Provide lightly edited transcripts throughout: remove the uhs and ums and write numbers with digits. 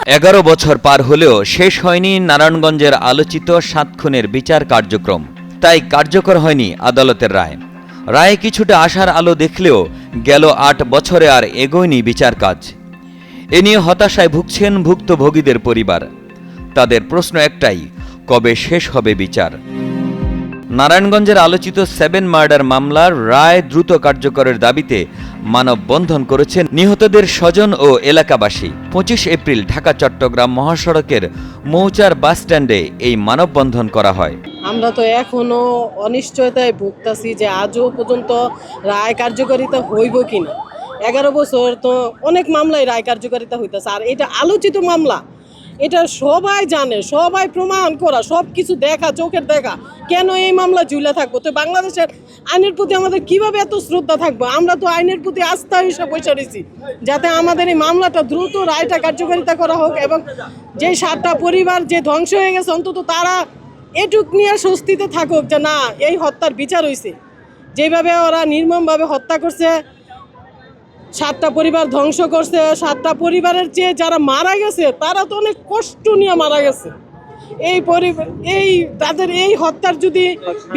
11 বছর পার হলেও শেষ হয়নি নারায়ণগঞ্জের আলোচিত 7 খুনের বিচার কার্যক্রম। তাই কার্যকর হয়নি আদালতের রায়। রায়ে কিছুটা আশার আলো দেখলেও গেল 8 বছরে আর এগোয়নি বিচার কাজ। এ নিয়ে হতাশায় ভুগছেন ভুক্তভোগীদের পরিবার। তাদের প্রশ্ন একটাই, কবে শেষ হবে বিচার? নারায়ণগঞ্জের আলোচিত 7 মার্ডার মামলার রায় দ্রুত কার্যকরের দাবিতে মানববন্ধন করেছেন নিহতদের স্বজন ও এলাকাবাসী। 25 এপ্রিল ঢাকা চট্টগ্রাম মহাসড়কের মৌচার বাসস্ট্যান্ডে এই মানববন্ধন করা হয়। আমরা তো এখনো অনিশ্চয়তায় ভুগতাছি যে আজও পর্যন্ত রায় কার্যকারিতা হইব কিনা। 11 বছর তো অনেক মামলায় রায় কার্যকারিতা হইতেছে, আর এটা আলোচিত মামলা, এটা সবাই জানে, সবাই প্রমাণ করা, সব কিছু দেখা, চোখের দেখা। কেন এই মামলা ঝুলে থাকবো? তো বাংলাদেশের আইনের প্রতি আমাদের কিভাবে এত শ্রদ্ধা থাকবো? আমরা তো আইনের প্রতি আস্থা হিসেবে বসে রয়েছি যাতে আমাদের এই মামলাটা দ্রুত রায়টা কার্যকারিতা করা হোক, এবং যে 7টা পরিবার যে ধ্বংস হয়ে গেছে অন্তত তারা এটুক নিয়ে স্বস্তিতে থাকুক যে না, এই হত্যার বিচার হয়েছে। যেভাবে ওরা নির্মমভাবে হত্যা করছে, 7টা পরিবার ধ্বংস করছে, 7টা পরিবারের চেয়ে যারা মারা গেছে তারা তো অনেক কষ্ট নিয়ে মারা গেছে। তাদের এই হত্যার যদি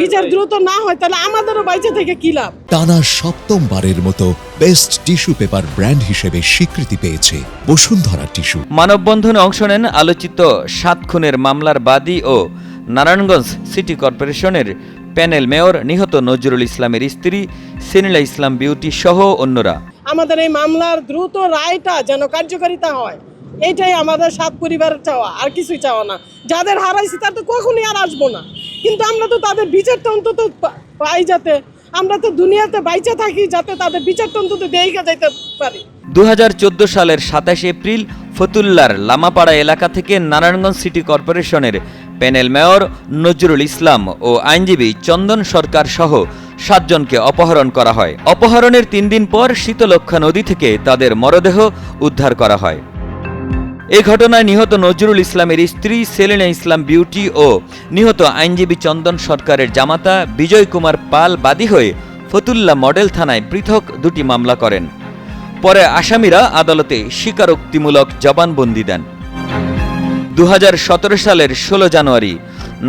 বিচার দ্রুত না হয় তাহলে আমাদেরও বাইচে থেকে কি লাভ? টানা 7মবারের মতো বেস্ট টিস্যু পেপার ব্র্যান্ড হিসেবে স্বীকৃতি পেয়েছে বসুন্ধরা টিস্যু। মানববন্ধনে অংশ নেন আলোচিত 7 খুনের মামলার বাদী ও নারায়ণগঞ্জ সিটি কর্পোরেশনের প্যানেল মেয়র নিহত নজরুল ইসলামের স্ত্রী সেনিলা ইসলাম বিউটি সহ অন্যরা। আমাদের এই মামলার দ্রুত রায়টা যেন কার্যকারিতা হয়, এইটাই আমাদের 7 পরিবারের চাওয়া, আর কিছুই চাওয়া না। যাদের হারাইছি তার তো কখনই আর আসবো না, কিন্তু আমরা তো তাদের বিচারটা অন্তত পাই, যাতে আমরা তো দুনিয়াতে বাইচে থাকি, যাতে তাদের বিচারটা অন্তত দেইকা যাইতে পারি। 2014 সালের 27 এপ্রিল ফতুল্লার লামাপাড়া এলাকা থেকে নারায়ণগঞ্জ সিটি কর্পোরেশনের প্যানেল মেয়র নজরুল ইসলাম ও আইনজীবী চন্দন সরকার সহ 7 জনকে অপহরণ করা হয়। অপহরণের 3 দিন পর শীতলক্ষ্যা নদী থেকে তাদের মরদেহ উদ্ধার করা হয়। এ ঘটনায় নিহত নজরুল ইসলামের স্ত্রী সেলিনা ইসলাম বিউটি ও নিহত আইনজীবী চন্দন সরকারের জামাতা বিজয় কুমার পাল বাদী হয়ে ফতুল্লা মডেল থানায় পৃথক 2টি মামলা করেন। পরে আসামিরা আদালতে স্বীকারোক্তিমূলক জবানবন্দি দেন। 2017 সালের 16 জানুয়ারি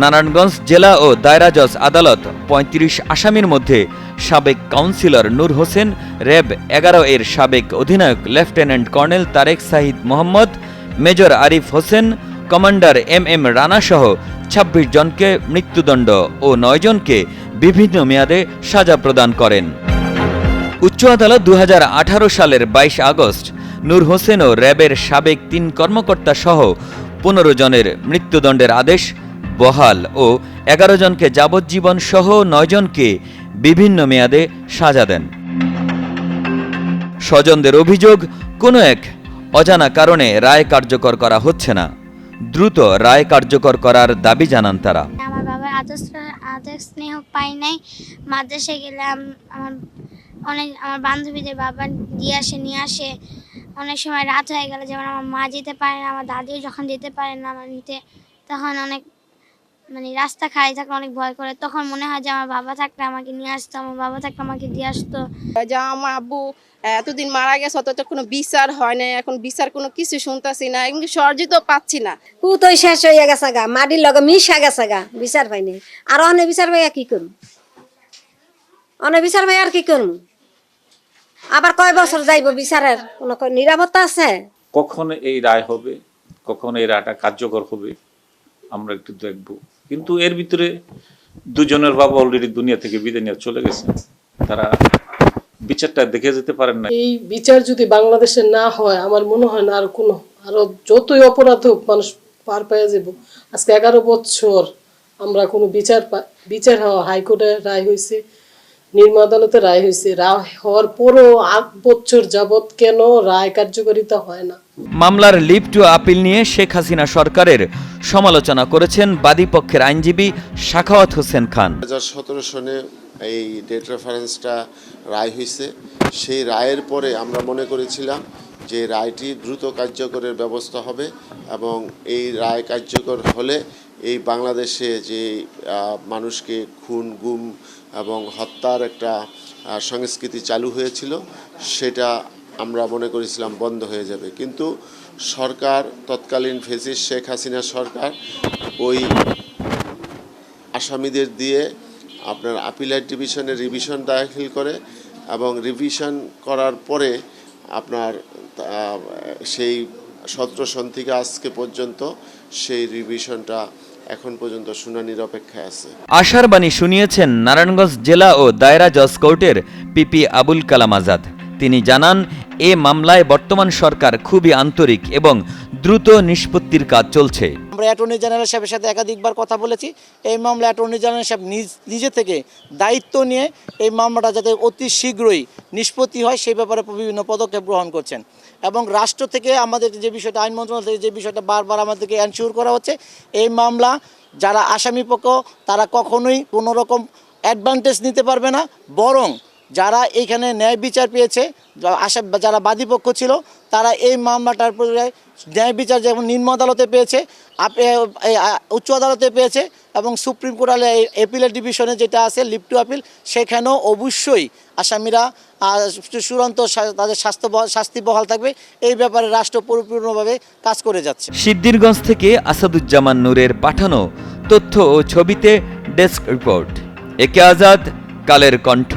নারায়ণগঞ্জ জেলা ও দায়রা জজ আদালত 35 আসামির মধ্যে সাবেক কাউন্সিলর নূর হোসেন, র্যাব 11 এর সাবেক অধিনায়ক lieutenant colonel Tarek Sahid Mohammad, major Arif Hossain, commander M Rana সহ 26 জনকে মৃত্যুদণ্ড ও 9 জনকে বিভিন্ন মেয়াদে সাজা প্রদান করেন। উচ্চ আদালত 2018 সালের 22 আগস্ট নূর হোসেন ও র্যাবের সাবেক 3 কর্মকর্তা সহ 15 জনের মৃত্যুদণ্ডের আদেশ বহাল ও 11 জনকে যাবজ্জীবন সহ 9 জনকে বিভিন্ন মেয়াদে সাজা দেন। স্বজনদের অভিযোগ, কোনো এক অজানা কারণে রায় কার্যকর করা হচ্ছে না। দ্রুত রায় কার্যকর করার দাবি জানান তারা। আমার বাবার আদর স্নেহ পাই নাই। মাদ্রাসায় গেলে আমার বান্ধবীদের বাবা নিয়ে আসে। অনেক সময় রাত হয়ে গেলে, যেমন আমার মা যেতে পারে না, আমার দাদিও যখন যেতে পারে না আমার নিতে, তখন অনেক রাস্তা খালি থাকলে অনেক ভয় করে। তখন মনে হয় যে আমার বাবা থাকলে আমাকে নিয়ে আসতো, আমার বাবা থাকলে আমাকে দিয়ে আসতো। যে আমার আব্বু এতদিন মারা গেছে, অত কোনো বিচার হয় না, এখন বিচার কোনো কিছু শুনতেছি না, এমনকি সহজিত পাচ্ছি না। পুতই শেষ হয়ে গেছে গা, মাটির লগে মিশা গেছে গা, বিচার পাইনি। আর অনে বিচার পাইয়া কি করুম? অনে বিচার পাই আর কি করুম? আবার কয় বছর যাইব বিচারের কোনো নিরাপত্তা আছে? কখন এই রায় হবে, কখন এই রায়টা কার্যকর হবে আমরা একটু দেখব। কিন্তু এর ভিতরে 2 জনের বাবা অলরেডি দুনিয়া থেকে বিদায় নিয়ে চলে গেছে, তারা বিচারটা দেখে যেতে পারেন না। এই বিচার যদি বাংলাদেশে না হয়, আমার মনে হয় না আরো যতই অপরাধ হোক মানুষ পার পেয়ে যাব। আজকে 11 বছর আমরা কোনো বিচার হওয়া, হাইকোর্টে রায় হয়েছে, নিম্ন আদালতে রায় হয়েছে, রায় হওয়ার পরও 8 বছর যাবৎ কেন রায় কার্যকারিতা হয় না? মামলার লিভ টু আপিল নিয়ে শেখ হাসিনা সরকারের সমালোচনা করেছেন বাদীপক্ষের আইনজীবী সাখাওয়াত হোসেন খান। 2017 সনে এই ডেট রেফারেন্সটা রায় হয়েছে, সেই রায়ের পরে আমরা মনে করেছিলাম যে রায়টি দ্রুত কার্যকরের ব্যবস্থা হবে, এবং এই রায় কার্যকর হলে এই বাংলাদেশে যে মানুষকে খুন, গুম এবং হত্যার একটা সংস্কৃতি চালু হয়েছিল সেটা আমরা মনে করেছিলাম বন্ধ হয়ে যাবে, কিন্তু সরকার, তৎকালীন ফেসিস্ট শেখ হাসিনা সরকার ওই আসামিদের দিয়ে আপনার আপিলেট ডিভিশনে রিভিশন দাখিল করে এবং রিভিশন করার পরে আপনার সেই 17 সন থেকে আজকে পর্যন্ত সেই রিভিশনটা এখন পর্যন্ত শুনানির অপেক্ষায় আছে। আশার বাণী শুনিয়েছেন নারায়ণগঞ্জ জেলা ও দায়রা জজ কোর্টের পিপি আবুল কালাম আজাদ। তিনি জানান, এ মামলায় বর্তমান সরকার খুবই আন্তরিক এবং দ্রুত নিষ্পত্তির কাজ চলছে। আমরা অ্যাটর্নি জেনারেল সাহেবের সাথে একাধিকবার কথা বলেছি। এই মামলা অ্যাটর্নি জেনারেল সাহেব নিজে থেকে দায়িত্ব নিয়ে এই মামলাটা যাতে অতি শীঘ্রই নিষ্পত্তি হয় সেই ব্যাপারে বিভিন্ন পদক্ষেপ গ্রহণ করছেন। এবং রাষ্ট্র থেকে আমাদের যে বিষয়টা, আইন মন্ত্রণালয় থেকে যে বিষয়টা বারবার আমাদেরকে এনশিওর করা হচ্ছে, এই মামলা যারা আসামি পক্ষ তারা কখনোই কোনো রকম অ্যাডভান্টেজ নিতে পারবে না, বরং যারা এইখানে ন্যায় বিচার পেয়েছে, যারা বাদীপক্ষ ছিল, তারা এই মামলাটার পরে ন্যায় বিচার যেমন নিম্ন আদালতে পেয়েছে, উচ্চ আদালতে পেয়েছে এবং সুপ্রিম কোর্টে এপিলেট ডিভিশনে যেটা আছে লিভ টু আপিল, সেখানেও অবশ্যই আসামিরা চূড়ান্ত তাদের শাস্তি বহাল থাকবে। এই ব্যাপারে রাষ্ট্র পরিপূর্ণভাবে কাজ করে যাচ্ছে। সিদ্ধিরগঞ্জ থেকে আসাদুজ্জামান নূরের পাঠানো তথ্য ও ছবিতে ডেস্ক রিপোর্ট। একে আজাদ, কালের কণ্ঠ।